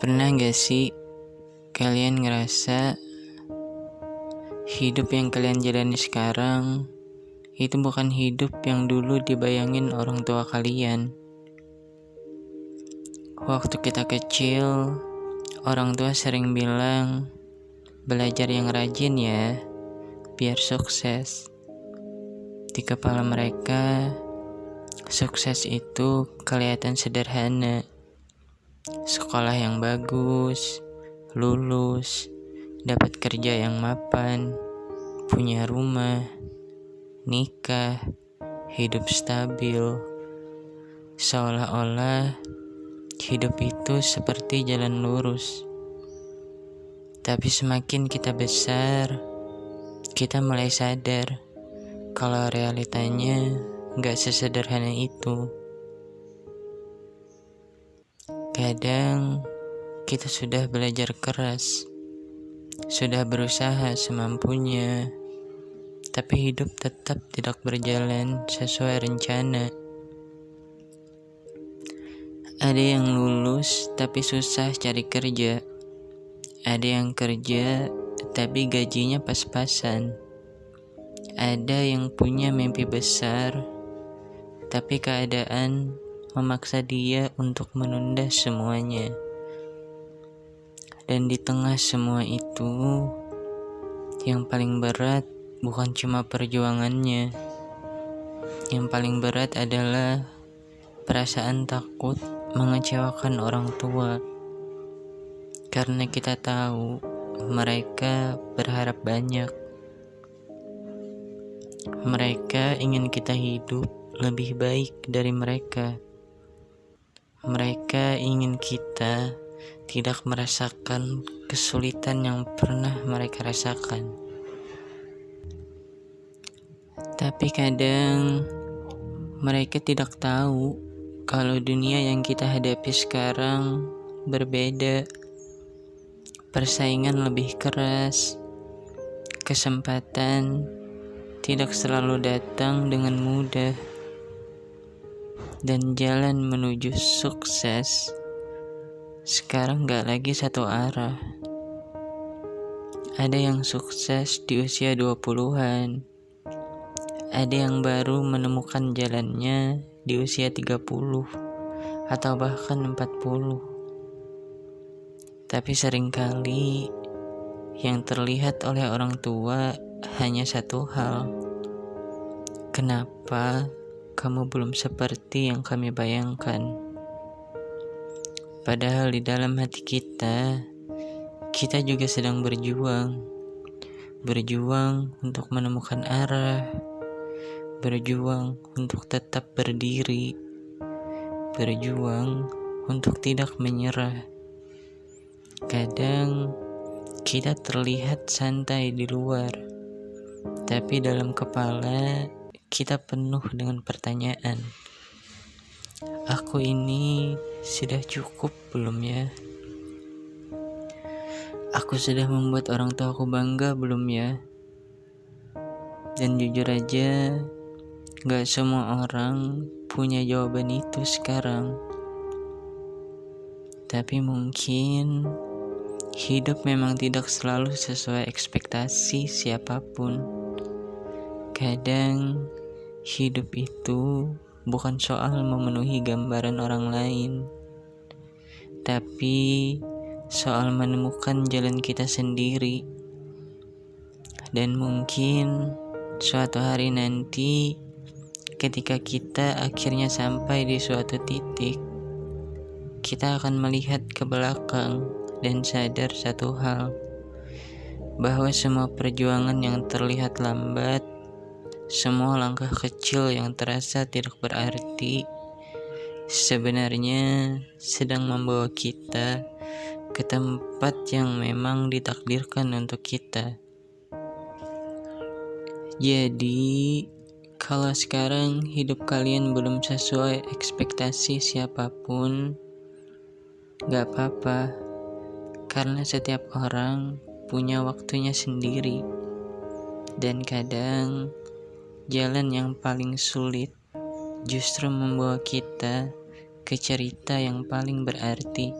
Pernah gak sih kalian ngerasa hidup yang kalian jalani sekarang itu bukan hidup yang dulu dibayangin orang tua kalian? Waktu kita kecil, orang tua sering bilang, belajar yang rajin ya, biar sukses. Di kepala mereka, sukses itu kelihatan sederhana. Sekolah yang bagus, lulus, dapat kerja yang mapan, punya rumah, nikah, hidup stabil. Seolah-olah hidup itu seperti jalan lurus. Tapi semakin kita besar, kita mulai sadar kalau realitanya gak sesederhana itu. Kadang kita sudah belajar keras, sudah berusaha semampunya, tapi hidup tetap tidak berjalan sesuai rencana. Ada yang lulus tapi susah cari kerja. Ada yang kerja tapi gajinya pas-pasan. Ada yang punya mimpi besar tapi keadaan memaksa dia untuk menunda semuanya. Dan di tengah semua itu, yang paling berat bukan cuma perjuangannya. Yang paling berat adalah perasaan takut mengecewakan orang tua. Karena kita tahu mereka berharap banyak. Mereka ingin kita hidup lebih baik dari mereka. Mereka ingin kita tidak merasakan kesulitan yang pernah mereka rasakan. Tapi kadang mereka tidak tahu kalau dunia yang kita hadapi sekarang berbeda. Persaingan lebih keras. Kesempatan tidak selalu datang dengan mudah. Dan jalan menuju sukses sekarang gak lagi satu arah. Ada yang sukses di usia 20-an. Ada yang baru menemukan jalannya di usia 30 atau bahkan 40. Tapi seringkali yang terlihat oleh orang tua hanya satu hal. Kenapa kamu belum seperti yang kami bayangkan? Padahal di dalam hati kita juga sedang berjuang. Berjuang untuk menemukan arah. Berjuang untuk tetap berdiri. Berjuang untuk tidak menyerah. Kadang kita terlihat santai di luar, tapi dalam kepala kita penuh dengan pertanyaan. Aku ini sudah cukup belum ya? Aku sudah membuat orang tua aku bangga belum ya? Dan jujur aja, gak semua orang punya jawaban itu sekarang. Tapi mungkin hidup memang tidak selalu sesuai ekspektasi siapapun. Kadang hidup itu bukan soal memenuhi gambaran orang lain, tapi soal menemukan jalan kita sendiri. Dan mungkin suatu hari nanti, ketika kita akhirnya sampai di suatu titik, kita akan melihat ke belakang dan sadar satu hal, bahwa semua perjuangan yang terlihat lambat, semua langkah kecil yang terasa tidak berarti, sebenarnya sedang membawa kita ke tempat yang memang ditakdirkan untuk kita. Jadi, kalau sekarang hidup kalian belum sesuai ekspektasi siapapun, gak apa-apa. Karena setiap orang punya waktunya sendiri. Dan kadang jalan yang paling sulit justru membawa kita ke cerita yang paling berarti.